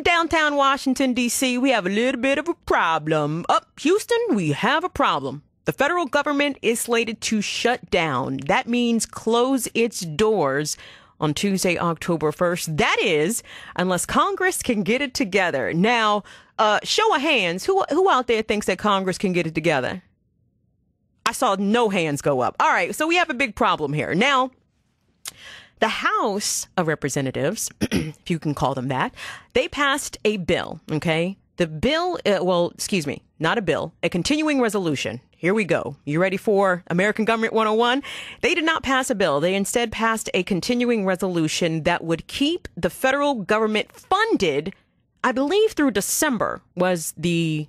downtown Washington, D.C., we have a little bit of a problem. Houston, we have a problem. The federal government is slated to shut down. That means close its doors on Tuesday, October 1st. That is, unless Congress can get it together. Now, show of hands, who out there thinks that Congress can get it together? I saw no hands go up. All right, so we have a big problem here. Now, the House of Representatives, if you can call them that, they passed a bill, okay? The bill, not a bill, a continuing resolution. Here we go. You ready for American Government 101? They did not pass a bill. They instead passed a continuing resolution that would keep the federal government funded, I believe through December was the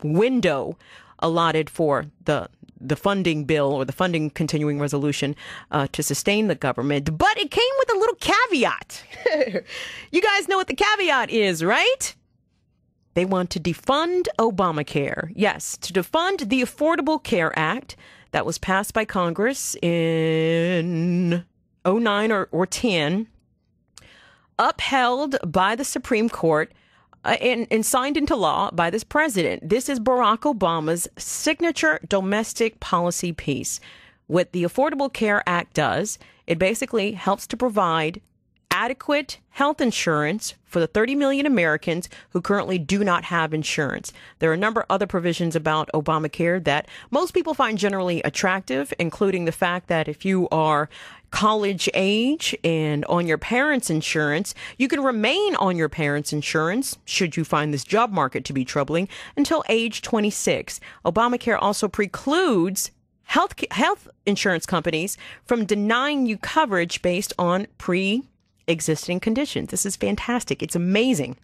window allotted for the funding bill or the funding continuing resolution to sustain the government. But it came with a little caveat. You guys know what the caveat is, right? They want to defund Obamacare. Yes, to defund the Affordable Care Act that was passed by Congress in 09 or 10, upheld by the Supreme Court, and signed into law by this president. This is Barack Obama's signature domestic policy piece. What the Affordable Care Act does, it basically helps to provide adequate health insurance for the 30 million Americans who currently do not have insurance. There are a number of other provisions about Obamacare that most people find generally attractive, including the fact that if you are college age and on your parents' insurance, you can remain on your parents' insurance, should you find this job market to be troubling, until age 26. Obamacare also precludes health insurance companies from denying you coverage based on pre-existing conditions. This is fantastic. It's amazing.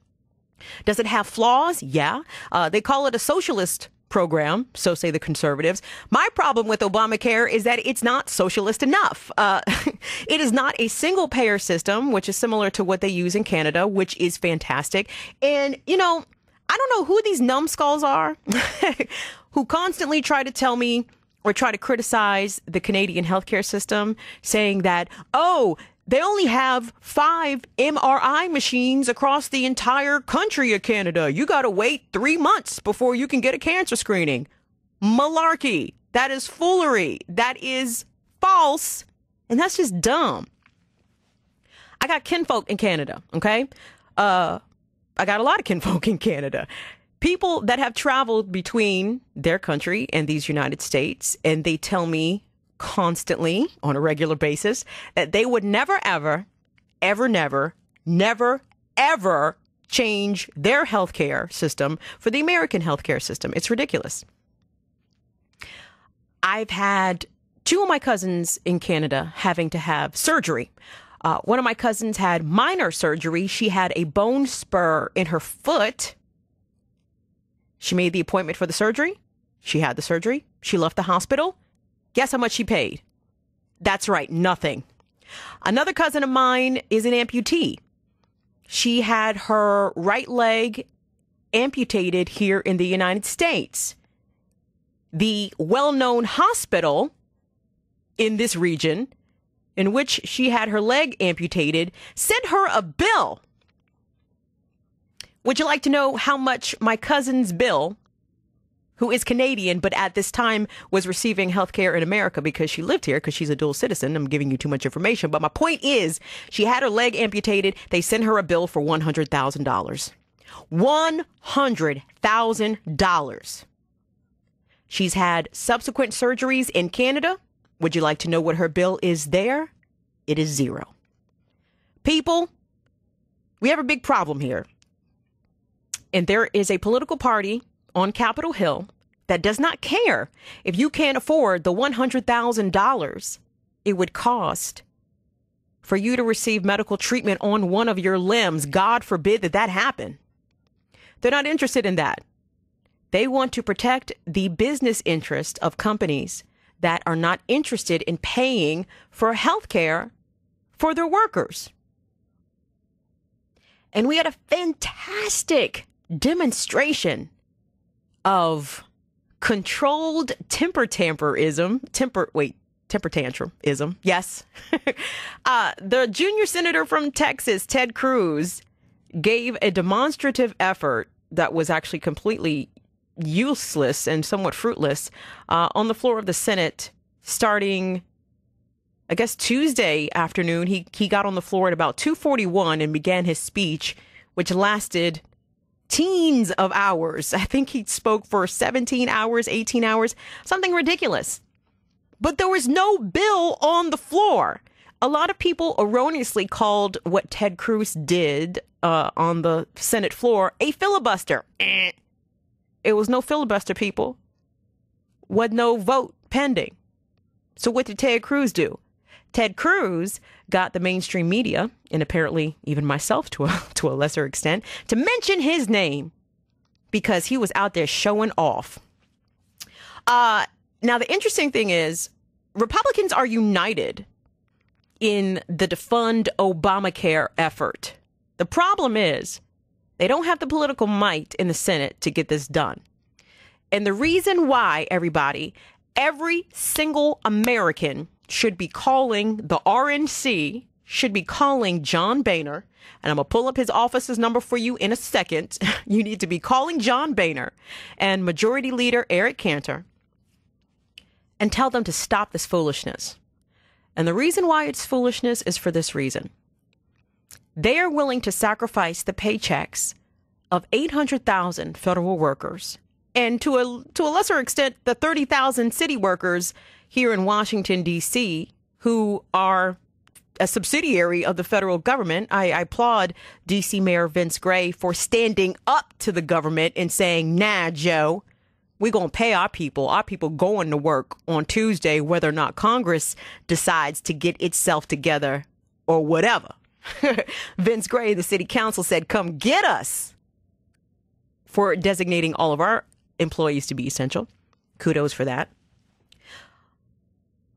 Does it have flaws? Yeah. They call it a socialist program, so say the conservatives. My problem with Obamacare is that it's not socialist enough. It is not a single payer system, which is similar to what they use in Canada, which is fantastic. And, I don't know who these numbskulls are who constantly try to tell me or try to criticize the Canadian healthcare system, saying that, they only have 5 MRI machines across the entire country of Canada. You got to wait 3 months before you can get a cancer screening. Malarkey. That is foolery. That is false. And that's just dumb. I got kinfolk in Canada, okay? I got a lot of kinfolk in Canada. People that have traveled between their country and these United States, and they tell me constantly on a regular basis that they would never, ever change their healthcare system for the American healthcare system. It's ridiculous. I've had 2 of my cousins in Canada having to have surgery. One of my cousins had minor surgery. She had a bone spur in her foot. She made the appointment for the surgery. She had the surgery. She left the hospital. Guess how much she paid? That's right, nothing. Another cousin of mine is an amputee. She had her right leg amputated here in the United States. The well-known hospital in this region in which she had her leg amputated sent her a bill. Would you like to know how much my cousin's bill, who is Canadian, but at this time was receiving health care in America because she lived here, because she's a dual citizen. I'm giving you too much information. But my point is, she had her leg amputated. They sent her a bill for $100,000. $100,000. She's had subsequent surgeries in Canada. Would you like to know what her bill is there? It is $0. People, we have a big problem here. And there is a political party on Capitol Hill that does not care if you can't afford the $100,000 it would cost for you to receive medical treatment on one of your limbs. God forbid that happen. They're not interested in that. They want to protect the business interest of companies that are not interested in paying for health care for their workers. And we had a fantastic demonstration of controlled temper tantrumism. Yes. The junior senator from Texas, Ted Cruz, gave a demonstrative effort that was actually completely useless and somewhat fruitless on the floor of the Senate starting, I guess, Tuesday afternoon. He got on the floor at about 2:41 and began his speech, which lasted teens of hours. I think he spoke for 17 hours, 18 hours, something ridiculous. But there was no bill on the floor. A lot of people erroneously called what Ted Cruz did on the Senate floor a filibuster. It was no filibuster, people. Was no vote pending. So what did Ted Cruz do? Ted Cruz got the mainstream media, and apparently even myself to a lesser extent, to mention his name because he was out there showing off. Now, the interesting thing is Republicans are united in the defund Obamacare effort. The problem is they don't have the political might in the Senate to get this done. And the reason why, everybody, every single American should be calling the RNC, should be calling John Boehner, and I'm going to pull up his office's number for you in a second. You need to be calling John Boehner and Majority Leader Eric Cantor and tell them to stop this foolishness. And the reason why it's foolishness is for this reason. They are willing to sacrifice the paychecks of 800,000 federal workers and to a lesser extent, the 30,000 city workers here in Washington, D.C., who are a subsidiary of the federal government. I applaud D.C. Mayor Vince Gray for standing up to the government and saying, nah, Joe, we're going to pay our people going to work on Tuesday, whether or not Congress decides to get itself together or whatever. Vince Gray, the city council, said, come get us for designating all of our employees to be essential. Kudos for that.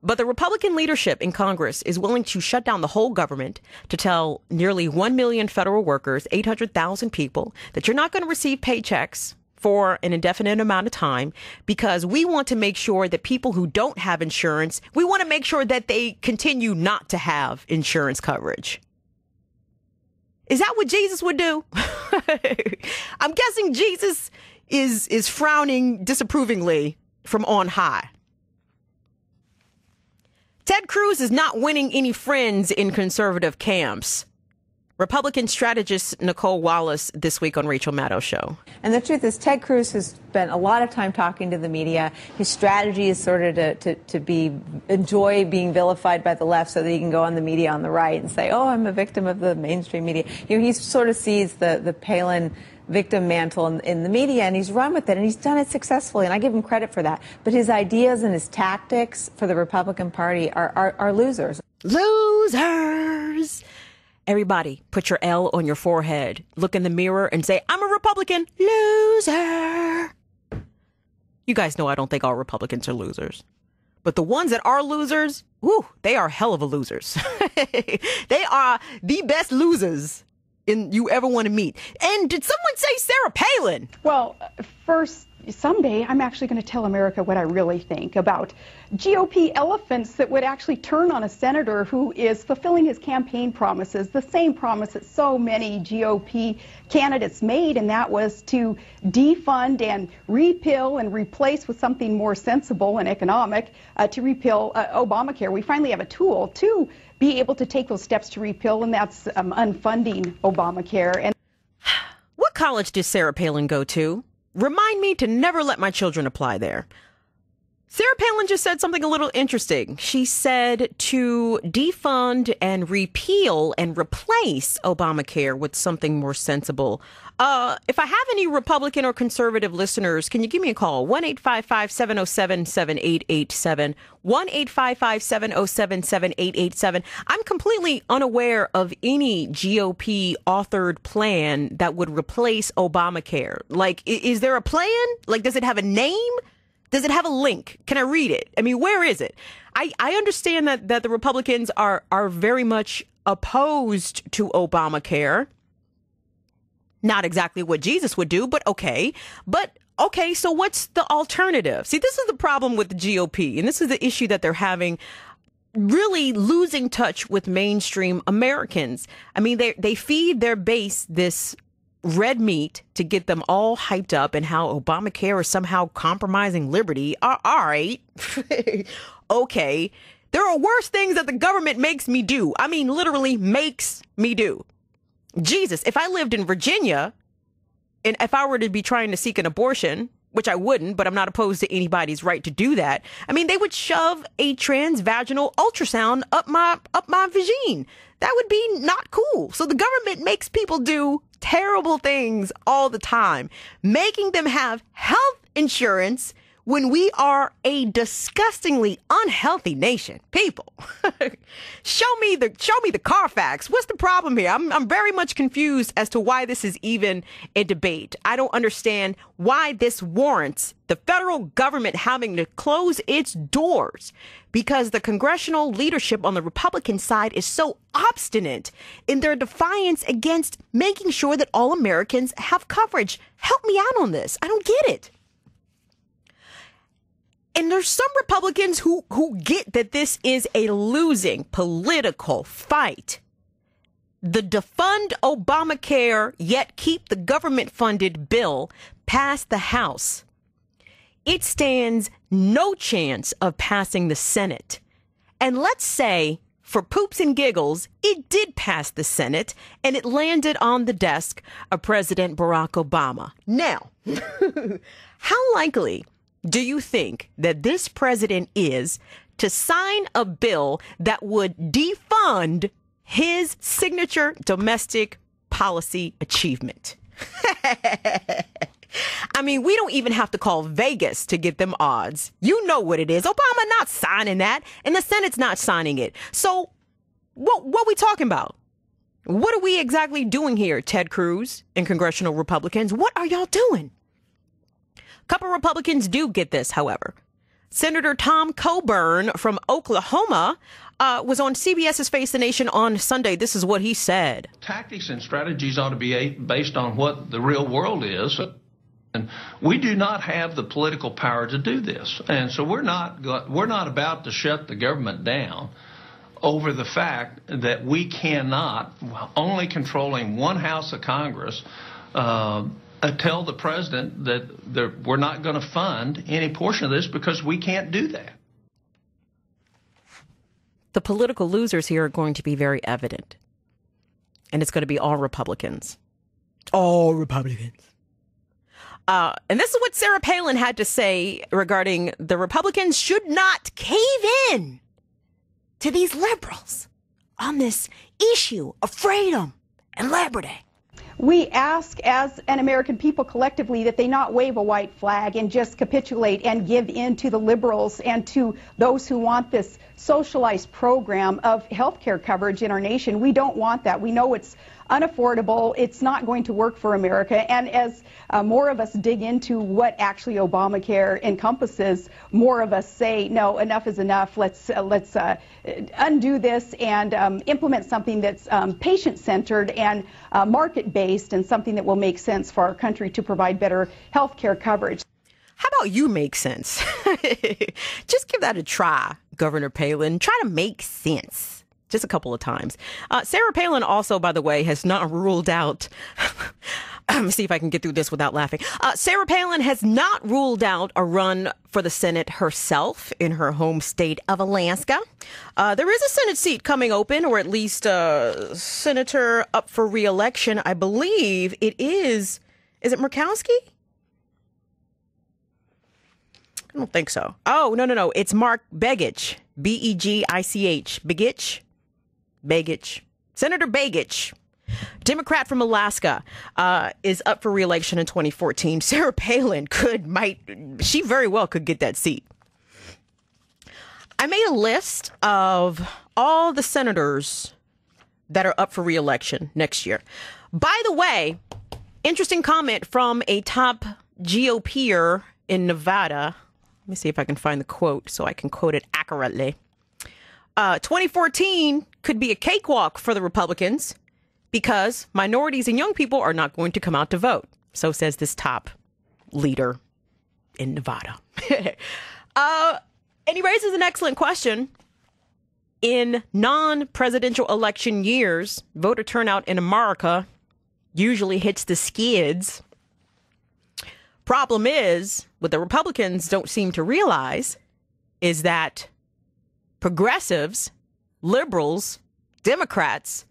But the Republican leadership in Congress is willing to shut down the whole government to tell nearly 1 million federal workers, 800,000 people, that you're not going to receive paychecks for an indefinite amount of time because we want to make sure that people who don't have insurance, we want to make sure that they continue not to have insurance coverage. Is that what Jesus would do? I'm guessing Jesus is frowning disapprovingly from on high. Ted Cruz is not winning any friends in conservative camps. Republican strategist Nicole Wallace this week on Rachel Maddow's show. And the truth is, Ted Cruz has spent a lot of time talking to the media. His strategy is sort of to enjoy being vilified by the left so that he can go on the media on the right and say, oh, I'm a victim of the mainstream media. You know, he sort of sees the Palin victim mantle in the media, and he's run with it, and he's done it successfully, and I give him credit for that. But his ideas and his tactics for the Republican Party are losers. Losers! Everybody, put your L on your forehead. Look in the mirror and say, I'm a Republican. Loser. You guys know I don't think all Republicans are losers. But the ones that are losers, whew, they are hell of a losers. They are the best losers you ever want to meet. And did someone say Sarah Palin? Well, first, someday I'm actually going to tell America what I really think about GOP elephants that would actually turn on a senator who is fulfilling his campaign promises, the same promise that so many GOP candidates made, and that was to defund and repeal and replace with something more sensible and economic to repeal Obamacare. We finally have a tool to be able to take those steps to repeal, and that's unfunding Obamacare. And what college did Sarah Palin go to? Remind me to never let my children apply there. Sarah Palin just said something a little interesting. She said to defund and repeal and replace Obamacare with something more sensible. If I have any Republican or conservative listeners, can you give me a call? 1-855-707-7887. 1-855-707-7887. I'm completely unaware of any GOP authored plan that would replace Obamacare. Like, is there a plan? Like, does it have a name? Does it have a link? Can I read it? I mean, where is it? I understand that the Republicans are very much opposed to Obamacare. Not exactly what Jesus would do, but okay. So what's the alternative? See, this is the problem with the GOP, and this is the issue that they're having really losing touch with mainstream Americans. I mean, they feed their base this red meat to get them all hyped up and how Obamacare is somehow compromising liberty. All right. Okay. There are worse things that the government makes me do. I mean, literally makes me do. Jesus, if I lived in Virginia and if I were to be trying to seek an abortion, which I wouldn't, but I'm not opposed to anybody's right to do that. I mean, they would shove a transvaginal ultrasound up my vagine. That would be not cool. So the government makes people do terrible things all the time, making them have health insurance when we are a disgustingly unhealthy nation. People, show me the Carfax. What's the problem here? I'm very much confused as to why this is even a debate. I don't understand why this warrants the federal government having to close its doors because the congressional leadership on the Republican side is so obstinate in their defiance against making sure that all Americans have coverage. Help me out on this. I don't get it. And there's some Republicans who get that this is a losing political fight. The defund Obamacare yet keep the government funded bill passed the House. It stands no chance of passing the Senate. And let's say, for poops and giggles, it did pass the Senate and it landed on the desk of President Barack Obama. Now, how likely do you think that this president is to sign a bill that would defund his signature domestic policy achievement? I mean, we don't even have to call Vegas to get them odds. You know what it is. Obama not signing that, and the Senate's not signing it. So what we talking about? What are we exactly doing here, Ted Cruz and congressional Republicans? What are y'all doing? A couple Republicans do get this, however. Senator Tom Coburn from Oklahoma was on CBS's Face the Nation on Sunday. This is what he said. Tactics and strategies ought to be based on what the real world is. And we do not have the political power to do this. And so we're not about to shut the government down over the fact that we cannot, only controlling one house of Congress, tell the president that we're not going to fund any portion of this because we can't do that. The political losers here are going to be very evident. And it's going to be all Republicans. All Republicans. And this is what Sarah Palin had to say regarding the Republicans should not cave in to these liberals on this issue of freedom and liberty. We ask as an American people collectively that they not wave a white flag and just capitulate and give in to the liberals and to those who want this socialized program of health care coverage in our nation. We don't want that. We know it's unaffordable. It's not going to work for America. And as more of us dig into what actually Obamacare encompasses, more of us say, no, enough is enough. Let's undo this and implement something that's patient-centered and market-based and something that will make sense for our country to provide better health care coverage. How about you make sense? Just give that a try, Governor Palin. Try to make sense. Just a couple of times. Sarah Palin also, by the way, has not ruled out. Let me see if I can get through this without laughing. Sarah Palin has not ruled out a run for the Senate herself in her home state of Alaska. There is a Senate seat coming open, or at least a senator up for re-election. I believe it is. Is it Murkowski? I don't think so. Oh, no. It's Mark Begich. B-E-G-I-C-H. Begich. Senator Begich, Democrat from Alaska, is up for re-election in 2014. Sarah Palin she very well could get that seat. I made a list of all the senators that are up for re-election next year. By the way, interesting comment from a top GOPer in Nevada. Let me see if I can find the quote so I can quote it accurately. 2014 could be a cakewalk for the Republicans because minorities and young people are not going to come out to vote. So says this top leader in Nevada. And he raises an excellent question. In non-presidential election years, voter turnout in America usually hits the skids. Problem is, what the Republicans don't seem to realize is that progressives, liberals, Democrats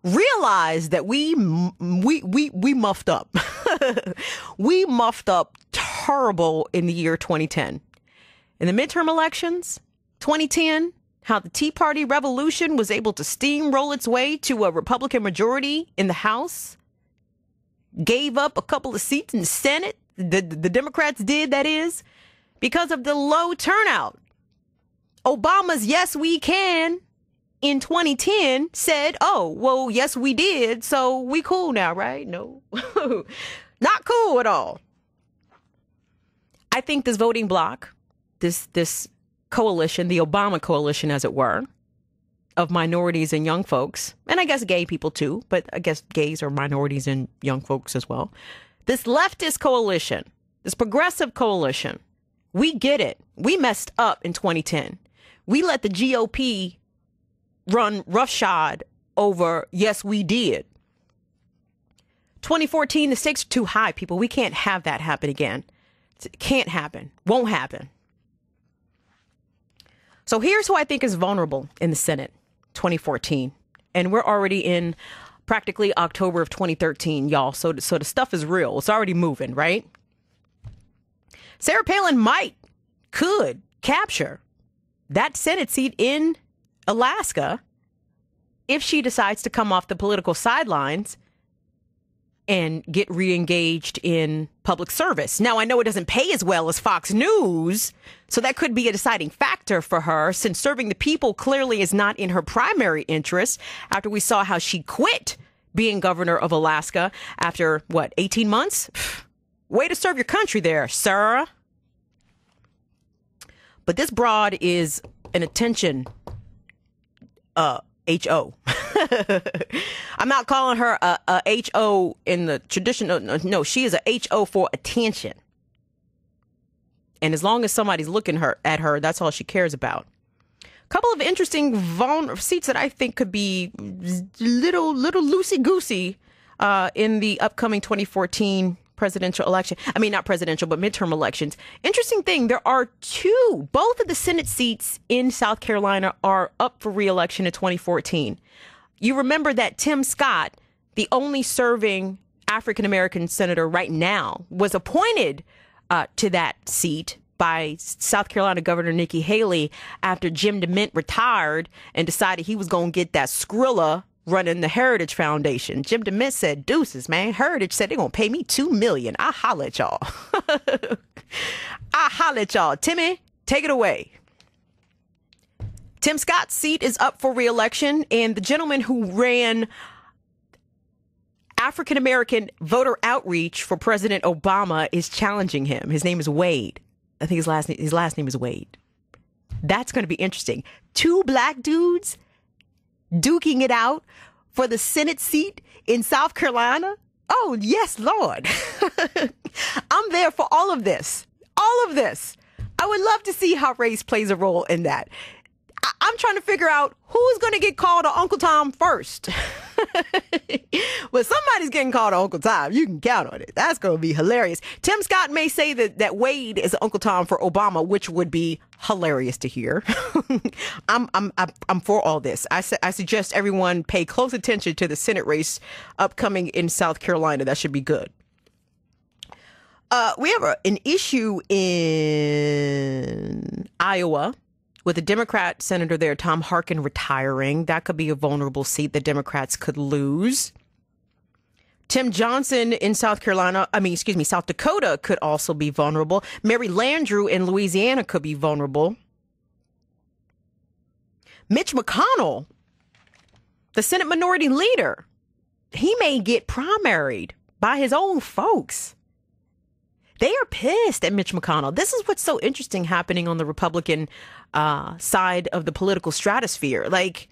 realize that we muffed up. We muffed up terrible in the year 2010. In the midterm elections, 2010, how the Tea Party revolution was able to steamroll its way to a Republican majority in the House, gave up a couple of seats in the Senate, the Democrats did, that is, because of the low turnout. Obama's Yes We Can in 2010 said, oh, well, yes, we did, so we cool now, right? No, not cool at all. I think this voting bloc, this coalition, the Obama coalition, as it were, of minorities and young folks, and I guess gay people too, but I guess gays are minorities and young folks as well. This leftist coalition, this progressive coalition, we get it. We messed up in 2010. We let the GOP run roughshod over, yes, we did. 2014, the stakes are too high, people. We can't have that happen again. It can't happen. Won't happen. So here's who I think is vulnerable in the Senate, 2014. And we're already in practically October of 2013, y'all. So the stuff is real. It's already moving, right? Sarah Palin could capture that Senate seat in Alaska if she decides to come off the political sidelines and get re-engaged in public service. Now, I know it doesn't pay as well as Fox News, so that could be a deciding factor for her, since serving the people clearly is not in her primary interest after we saw how she quit being governor of Alaska after, 18 months? Way to serve your country there, sir. But this broad is an attention H.O. I'm not calling her a H.O. in the traditional. No, she is a H.O. for attention. And as long as somebody's looking at her, that's all she cares about. A couple of interesting seats that I think could be little loosey-goosey in the upcoming 2014 presidential election. I mean, not presidential, but midterm elections. Interesting thing, there are both of the Senate seats in South Carolina are up for re-election in 2014. You remember that Tim Scott, the only serving African-American senator right now, was appointed to that seat by South Carolina Governor Nikki Haley after Jim DeMint retired and decided he was going to get that Skrilla running the Heritage Foundation. Jim DeMint said, deuces, man. Heritage said they're going to pay me $2 million. I'll holler at y'all. I'll holler at y'all. Timmy, take it away. Tim Scott's seat is up for re-election, and the gentleman who ran African-American voter outreach for President Obama is challenging him. His name is Wade. I think his last name is Wade. That's going to be interesting. Two black dudes duking it out for the Senate seat in South Carolina. Oh, yes, Lord. I'm there for all of this. All of this. I would love to see how race plays a role in that. I'm trying to figure out who's going to get called to Uncle Tom first. Well, somebody's getting called to Uncle Tom. You can count on it. That's going to be hilarious. Tim Scott may say that Wade is Uncle Tom for Obama, which would be hilarious to hear. I'm for all this. I suggest everyone pay close attention to the Senate race upcoming in South Carolina. That should be good. We have an issue in Iowa with a Democrat senator there, Tom Harkin, retiring. That could be a vulnerable seat that Democrats could lose. Tim Johnson in South Dakota could also be vulnerable. Mary Landrieu in Louisiana could be vulnerable. Mitch McConnell, the Senate Minority Leader, he may get primaried by his own folks. They are pissed at Mitch McConnell. This is what's so interesting happening on the Republican side of the political stratosphere. Like,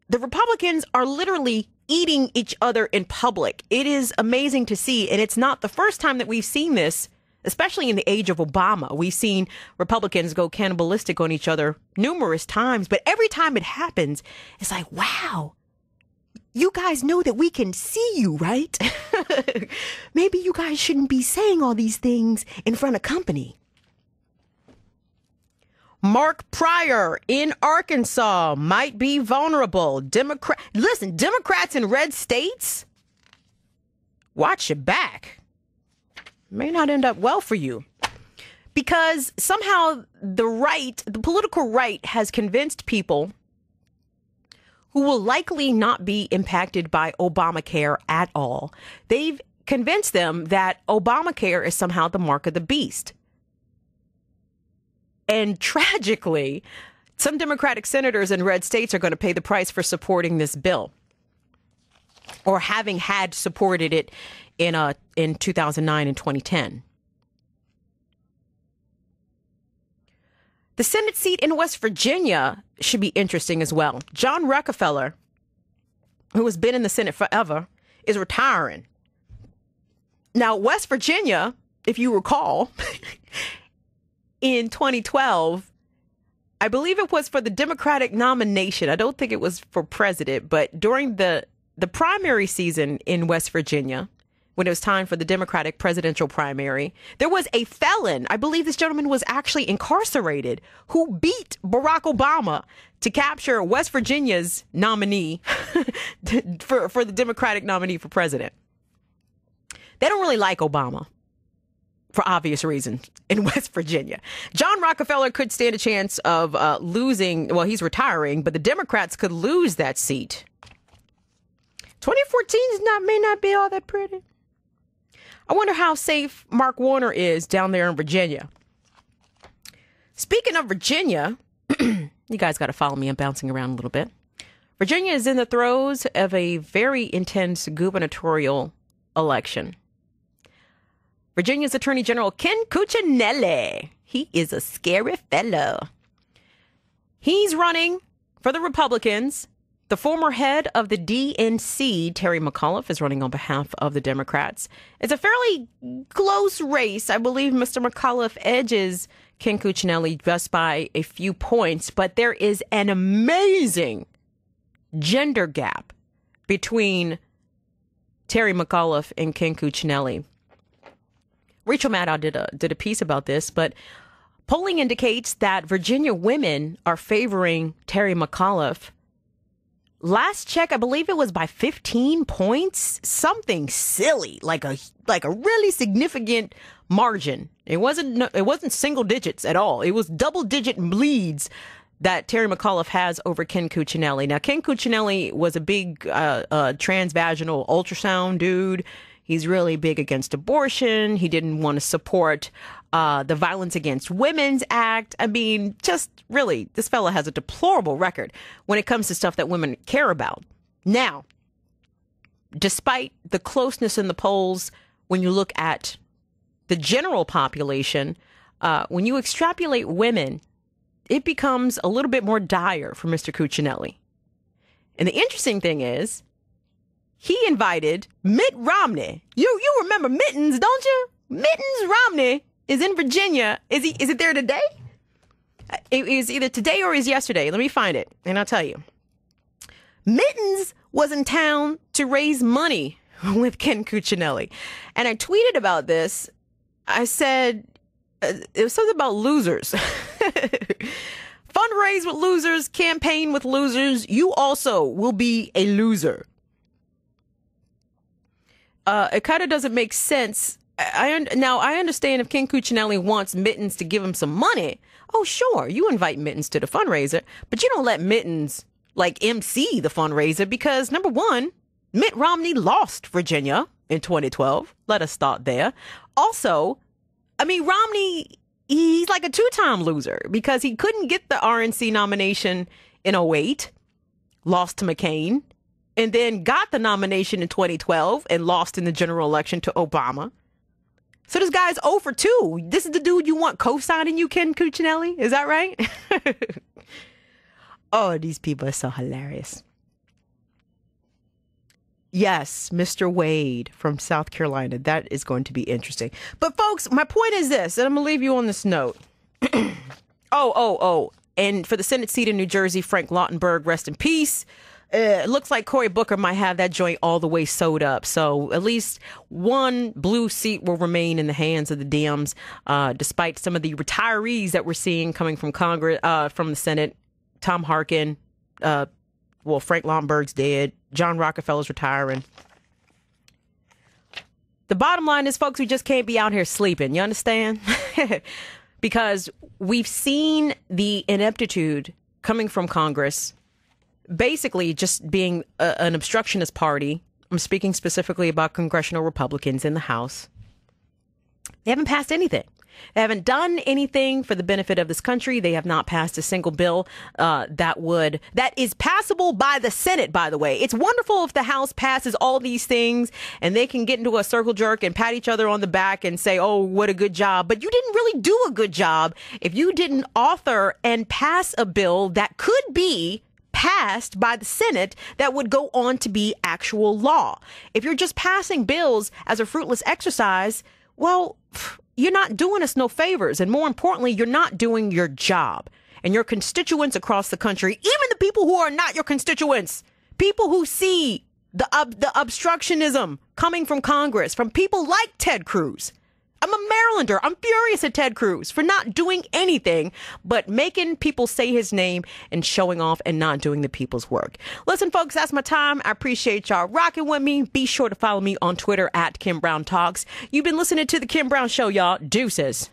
the Republicans are literally eating each other in public. It is amazing to see. And it's not the first time that we've seen this especially in the age of Obama. We've seen Republicans go cannibalistic on each other numerous times, but every time it happens, it's like, wow, you guys know that we can see you, right? Maybe you guys shouldn't be saying all these things in front of company. Mark Pryor in Arkansas might be vulnerable. Democrats in red states, watch your back. May not end up well for you. Because somehow the political right has convinced people who will likely not be impacted by Obamacare at all. They've convinced them that Obamacare is somehow the mark of the beast. And tragically, some Democratic senators in red states are going to pay the price for supporting this bill, or having had supported it in 2009 and 2010. The Senate seat in West Virginia should be interesting as well. John Rockefeller, who has been in the Senate forever, is retiring. Now, West Virginia, if you recall, in 2012, I believe it was for the Democratic nomination. I don't think it was for president, but during the primary season in West Virginia, when it was time for the Democratic presidential primary, there was a felon. I believe this gentleman was actually incarcerated, who beat Barack Obama to capture West Virginia's nominee for the Democratic nominee for president. They don't really like Obama, for obvious reasons, in West Virginia. John Rockefeller could stand a chance of losing. Well, he's retiring, but the Democrats could lose that seat. 2014 may not be all that pretty. I wonder how safe Mark Warner is down there in Virginia. Speaking of Virginia, you guys got to follow me. I'm bouncing around a little bit. Virginia is in the throes of a very intense gubernatorial election. Virginia's Attorney General Ken Cuccinelli, he is a scary fellow. He's running for the Republicans. The former head of the DNC, Terry McAuliffe, is running on behalf of the Democrats. It's a fairly close race. I believe Mr. McAuliffe edges Ken Cuccinelli just by a few points, but there is an amazing gender gap between Terry McAuliffe and Ken Cuccinelli. Rachel Maddow did a piece about this, but polling indicates that Virginia women are favoring Terry McAuliffe. Last check, I believe it was by 15 points, something silly, like a really significant margin. It wasn't single digits at all. It was double digit leads that Terry McAuliffe has over Ken Cuccinelli. Now, Ken Cuccinelli was a big transvaginal ultrasound dude. He's really big against abortion. He didn't want to support the Violence Against Women's Act. I mean, just really, this fella has a deplorable record when it comes to stuff that women care about. Now, despite the closeness in the polls, when you look at the general population, when you extrapolate women, it becomes a little bit more dire for Mr. Cuccinelli. And the interesting thing is, he invited Mitt Romney. You remember Mittens, don't you? Mittens Romney is in Virginia. Is it there today? It is either today or is yesterday. Let me find it, and I'll tell you. Mittens was in town to raise money with Ken Cuccinelli. And I tweeted about this. I said, it was something about losers. Fundraise with losers, campaign with losers. You also will be a loser. It kind of doesn't make sense. Now, I understand if Ken Cuccinelli wants Mittens to give him some money. Oh, sure, you invite Mittens to the fundraiser, but you don't let Mittens, MC the fundraiser because, number one, Mitt Romney lost Virginia in 2012. Let us start there. Also, Romney, he's like a two-time loser because he couldn't get the RNC nomination in 2008, lost to McCain, and then got the nomination in 2012 and lost in the general election to Obama. So this guy's 0 for 2. This is the dude you want co-signing you, Ken Cuccinelli? Is that right? Oh, these people are so hilarious. Yes, Mr. Wade from South Carolina. That is going to be interesting. But folks, my point is this, and I'm going to leave you on this note. And for the Senate seat in New Jersey, Frank Lautenberg, rest in peace. It looks like Cory Booker might have that joint all the way sewed up. So at least one blue seat will remain in the hands of the Dems, despite some of the retirees that we're seeing coming from Congress, from the Senate. Tom Harkin, Frank Lautenberg's dead. John Rockefeller's retiring. The bottom line is, folks, we just can't be out here sleeping. You understand? Because we've seen the ineptitude coming from Congress, basically just being an obstructionist party. I'm speaking specifically about congressional Republicans in the House. They haven't passed anything. They haven't done anything for the benefit of this country. They have not passed a single bill that is passable by the Senate, by the way. It's wonderful if the House passes all these things and they can get into a circle jerk and pat each other on the back and say, oh, what a good job. But you didn't really do a good job if you didn't author and pass a bill that could be passed by the Senate that would go on to be actual law. If you're just passing bills as a fruitless exercise, well, you're not doing us no favors. And more importantly, you're not doing your job. And your constituents across the country, even the people who are not your constituents, people who see the obstructionism coming from Congress, from people like Ted Cruz. I'm a Marylander. I'm furious at Ted Cruz for not doing anything but making people say his name and showing off and not doing the people's work. Listen, folks, that's my time. I appreciate y'all rocking with me. Be sure to follow me on Twitter at Kim Brown Talks. You've been listening to The Kim Brown Show, y'all. Deuces.